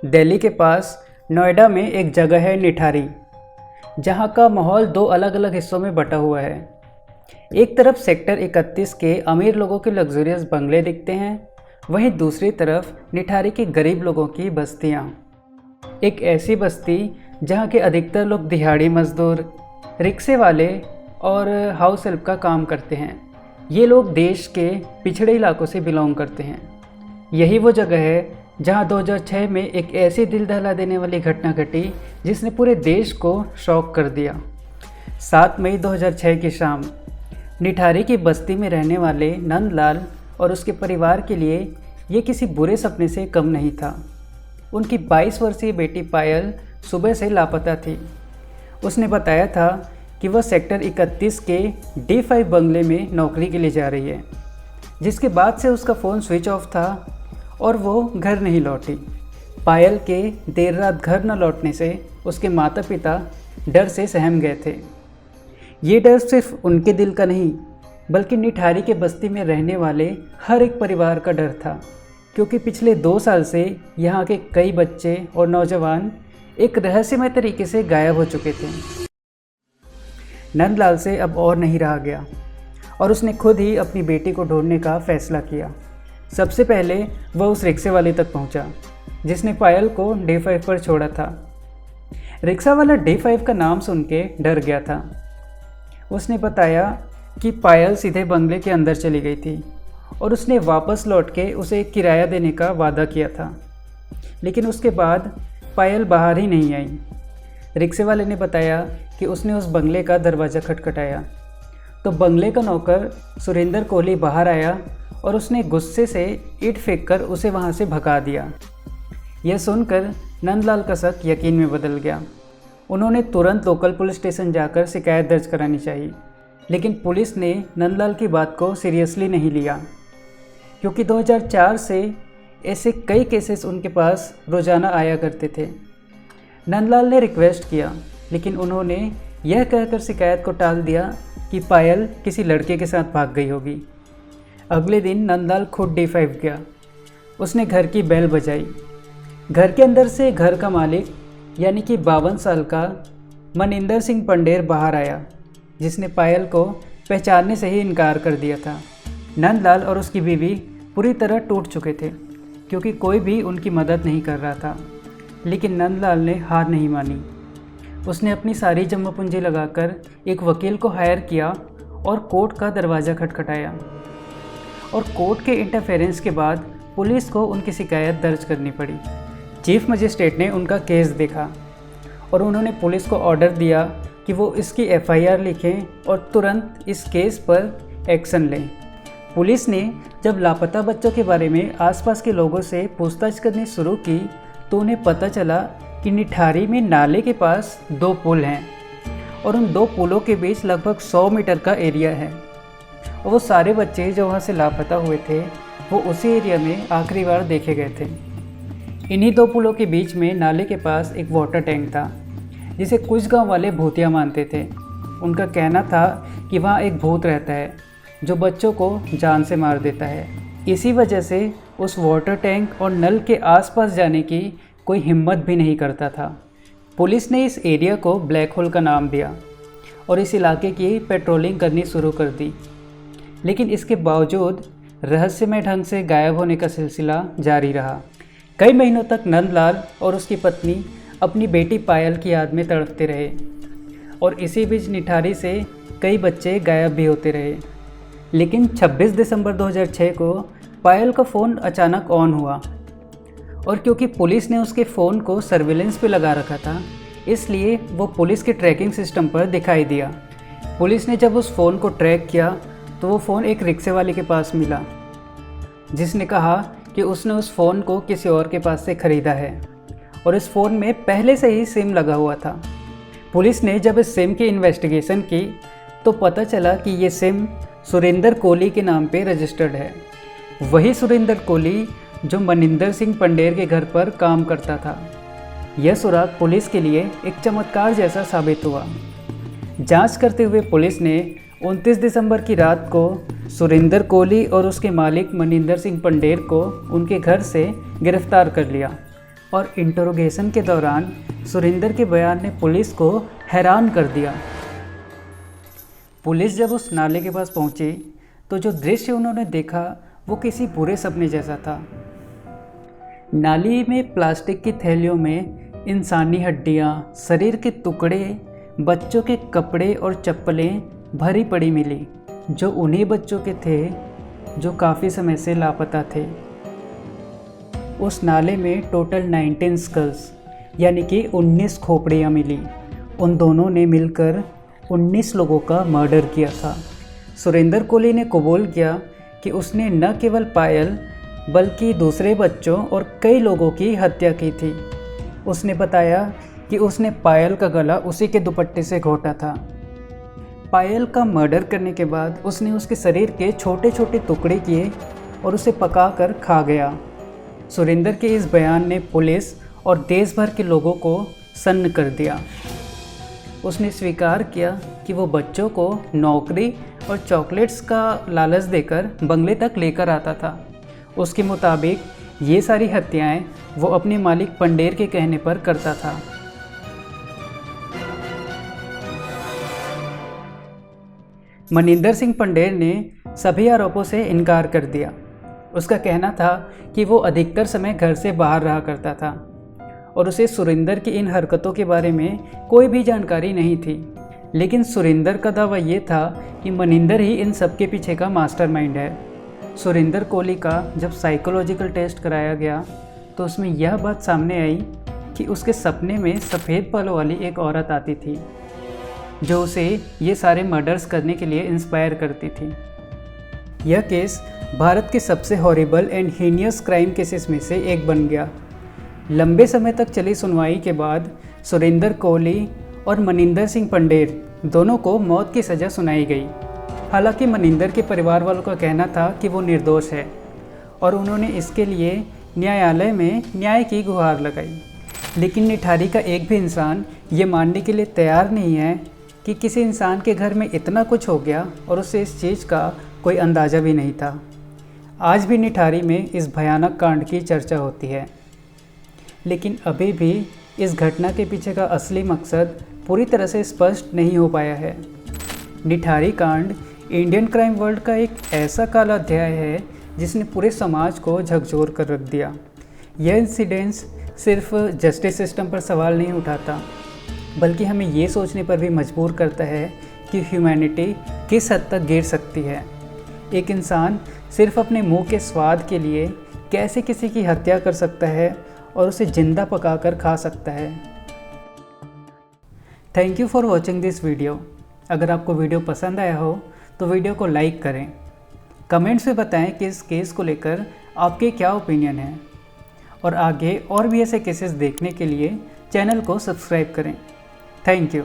दिल्ली के पास नोएडा में एक जगह है निठारी, जहां का माहौल दो अलग अलग हिस्सों में बटा हुआ है। एक तरफ सेक्टर 31 के अमीर लोगों के लग्जरियस बंगले दिखते हैं, वहीं दूसरी तरफ निठारी के गरीब लोगों की बस्तियां। एक ऐसी बस्ती जहां के अधिकतर लोग दिहाड़ी मजदूर, रिक्शे वाले और हाउस हेल्प का काम करते हैं। ये लोग देश के पिछड़े इलाकों से बिलोंग करते हैं। यही वो जगह है जहां 2006 में एक ऐसी दिल दहला देने वाली घटना घटी जिसने पूरे देश को शॉक कर दिया। 7 मई 2006 की शाम निठारी की बस्ती में रहने वाले नंदलाल और उसके परिवार के लिए ये किसी बुरे सपने से कम नहीं था। उनकी 22 वर्षीय बेटी पायल सुबह से लापता थी। उसने बताया था कि वह सेक्टर 31 के D5 बंगले में नौकरी के लिए जा रही है, जिसके बाद से उसका फ़ोन स्विच ऑफ था और वो घर नहीं लौटी। पायल के देर रात घर न लौटने से उसके माता पिता डर से सहम गए थे। ये डर सिर्फ उनके दिल का नहीं, बल्कि निठारी के बस्ती में रहने वाले हर एक परिवार का डर था, क्योंकि पिछले 2 साल से यहाँ के कई बच्चे और नौजवान एक रहस्यमय तरीके से गायब हो चुके थे। नंदलाल से अब और नहीं रहा गया और उसने खुद ही अपनी बेटी को ढूंढने का फैसला किया। सबसे पहले वह उस रिक्शे वाले तक पहुंचा जिसने पायल को D5 पर छोड़ा था। रिक्शा वाला D5 का नाम सुन के डर गया था। उसने बताया कि पायल सीधे बंगले के अंदर चली गई थी और उसने वापस लौट के उसे किराया देने का वादा किया था, लेकिन उसके बाद पायल बाहर ही नहीं आई। रिक्शे वाले ने बताया कि उसने उस बंगले का दरवाज़ा खटखटाया तो बंगले का नौकर सुरेंद्र कोहली बाहर आया और उसने गुस्से से ईंट फेंककर उसे वहां से भगा दिया। यह सुनकर नंदलाल का शक यकीन में बदल गया। उन्होंने तुरंत लोकल पुलिस स्टेशन जाकर शिकायत दर्ज करानी चाहिए, लेकिन पुलिस ने नंदलाल की बात को सीरियसली नहीं लिया, क्योंकि 2004 से ऐसे कई केसेस उनके पास रोज़ाना आया करते थे। नंदलाल ने रिक्वेस्ट किया, लेकिन उन्होंने यह कहकर शिकायत को टाल दिया कि पायल किसी लड़के के साथ भाग गई होगी। अगले दिन नंदलाल खुद D5 गया। उसने घर की बेल बजाई। घर के अंदर से घर का मालिक यानी कि 52 साल का मनिंदर सिंह पंडेर बाहर आया, जिसने पायल को पहचानने से ही इनकार कर दिया था। नंदलाल और उसकी बीवी पूरी तरह टूट चुके थे, क्योंकि कोई भी उनकी मदद नहीं कर रहा था। लेकिन नंदलाल ने हार नहीं मानी। उसने अपनी सारी जमा पूंजी लगाकर एक वकील को हायर किया और कोर्ट का दरवाज़ा खटखटाया। और कोर्ट के इंटरफेरेंस के बाद पुलिस को उनकी शिकायत दर्ज करनी पड़ी। चीफ मजिस्ट्रेट ने उनका केस देखा और उन्होंने पुलिस को ऑर्डर दिया कि वो इसकी FIR लिखें और तुरंत इस केस पर एक्शन लें। पुलिस ने जब लापता बच्चों के बारे में आसपास के लोगों से पूछताछ करनी शुरू की तो उन्हें पता चला कि निठारी में नाले के पास 2 पुल हैं और उन 2 पुलों के बीच लगभग 100 मीटर का एरिया है। और वो सारे बच्चे जो वहाँ से लापता हुए थे वो उसी एरिया में आखिरी बार देखे गए थे। इन्हीं 2 पुलों के बीच में नाले के पास एक वाटर टैंक था, जिसे कुछ गांव वाले भूतिया मानते थे। उनका कहना था कि वहाँ एक भूत रहता है जो बच्चों को जान से मार देता है। इसी वजह से उस वाटर टैंक और नल के आसपास जाने की कोई हिम्मत भी नहीं करता था। पुलिस ने इस एरिया को ब्लैक होल का नाम दिया और इस इलाके की पेट्रोलिंग करनी शुरू कर दी, लेकिन इसके बावजूद रहस्यमय ढंग से गायब होने का सिलसिला जारी रहा। कई महीनों तक नंदलाल और उसकी पत्नी अपनी बेटी पायल की याद में तड़पते रहे और इसी बीच निठारी से कई बच्चे गायब भी होते रहे। लेकिन 26 दिसंबर 2006 को पायल का फ़ोन अचानक ऑन हुआ और क्योंकि पुलिस ने उसके फ़ोन को सर्विलेंस पे लगा रखा था, इसलिए वो पुलिस के ट्रैकिंग सिस्टम पर दिखाई दिया। पुलिस ने जब उस फ़ोन को ट्रैक किया तो वो फ़ोन एक रिक्शे वाले के पास मिला, जिसने कहा कि उसने उस फ़ोन को किसी और के पास से ख़रीदा है और इस फ़ोन में पहले से ही सिम लगा हुआ था। पुलिस ने जब इस सिम की इन्वेस्टिगेशन की तो पता चला कि ये सिम सुरेंद्र कोहली के नाम पे रजिस्टर्ड है। वही सुरेंद्र कोहली जो मनिंदर सिंह पंडेर के घर पर काम करता था। यह सुराग पुलिस के लिए एक चमत्कार जैसा साबित हुआ। जांच करते हुए पुलिस ने 29 दिसंबर की रात को सुरेंद्र कोहली और उसके मालिक मनिंदर सिंह पंडेर को उनके घर से गिरफ्तार कर लिया और इंटरोगेशन के दौरान सुरेंद्र के बयान ने पुलिस को हैरान कर दिया। पुलिस जब उस नाले के पास पहुंची तो जो दृश्य उन्होंने देखा वो किसी बुरे सपने जैसा था। नाली में प्लास्टिक की थैलियों में इंसानी हड्डियां, शरीर के टुकड़े, बच्चों के कपड़े और चप्पलें भरी पड़ी मिली, जो उन्हीं बच्चों के थे जो काफ़ी समय से लापता थे। उस नाले में टोटल 19 स्कल्स यानी कि 19 खोपड़ियाँ मिली। उन दोनों ने मिलकर 19 लोगों का मर्डर किया था। सुरेंद्र कोहली ने कबूल किया कि उसने न केवल पायल बल्कि दूसरे बच्चों और कई लोगों की हत्या की थी। उसने बताया कि उसने पायल का गला उसी के दुपट्टे से घोंटा था। पायल का मर्डर करने के बाद उसने उसके शरीर के छोटे छोटे टुकड़े किए और उसे पकाकर खा गया। सुरेंद्र के इस बयान ने पुलिस और देश भर के लोगों को सन्न कर दिया। उसने स्वीकार किया कि वो बच्चों को नौकरी और चॉकलेट्स का लालच देकर बंगले तक लेकर आता था। उसके मुताबिक ये सारी हत्याएं वो अपने मालिक पंडेर के कहने पर करता था। मनिंदर सिंह पंडेर ने सभी आरोपों से इनकार कर दिया। उसका कहना था कि वो अधिकतर समय घर से बाहर रहा करता था और उसे सुरेंद्र की इन हरकतों के बारे में कोई भी जानकारी नहीं थी। लेकिन सुरेंद्र का दावा ये था कि मनिंदर ही इन सब के पीछे का मास्टरमाइंड है। सुरेंद्र कोहली का जब साइकोलॉजिकल टेस्ट कराया गया तो उसमें यह बात सामने आई कि उसके सपने में सफ़ेद बालों वाली एक औरत आती थी जो उसे ये सारे मर्डर्स करने के लिए इंस्पायर करती थी। यह केस भारत के सबसे horrible and heinous crime cases में से एक बन गया। लंबे समय तक चली सुनवाई के बाद सुरेंद्र कोहली और मनिंदर सिंह पंडेर दोनों को मौत की सज़ा सुनाई गई। हालांकि मनिंदर के परिवार वालों का कहना था कि वो निर्दोष है और उन्होंने इसके लिए न्यायालय में न्याय की गुहार लगाई। लेकिन निठारी का एक भी इंसान ये मानने के लिए तैयार नहीं है कि किसी इंसान के घर में इतना कुछ हो गया और उसे इस चीज़ का कोई अंदाज़ा भी नहीं था। आज भी निठारी में इस भयानक कांड की चर्चा होती है, लेकिन अभी भी इस घटना के पीछे का असली मकसद पूरी तरह से स्पष्ट नहीं हो पाया है। निठारी कांड इंडियन क्राइम वर्ल्ड का एक ऐसा काला अध्याय है जिसने पूरे समाज को झकझोर कर रख दिया। यह इंसिडेंस सिर्फ जस्टिस सिस्टम पर सवाल नहीं उठाता, बल्कि हमें ये सोचने पर भी मजबूर करता है कि ह्यूमैनिटी किस हद तक गिर सकती है। एक इंसान सिर्फ अपने मुंह के स्वाद के लिए कैसे किसी की हत्या कर सकता है और उसे जिंदा पकाकर खा सकता है। Thank you for watching this video. अगर आपको वीडियो पसंद आया हो तो वीडियो को लाइक करें। कमेंट्स में बताएं कि इस केस को लेकर आपके क्या ओपिनियन है और आगे और भी ऐसे केसेस देखने के लिए चैनल को सब्सक्राइब करें। Thank you.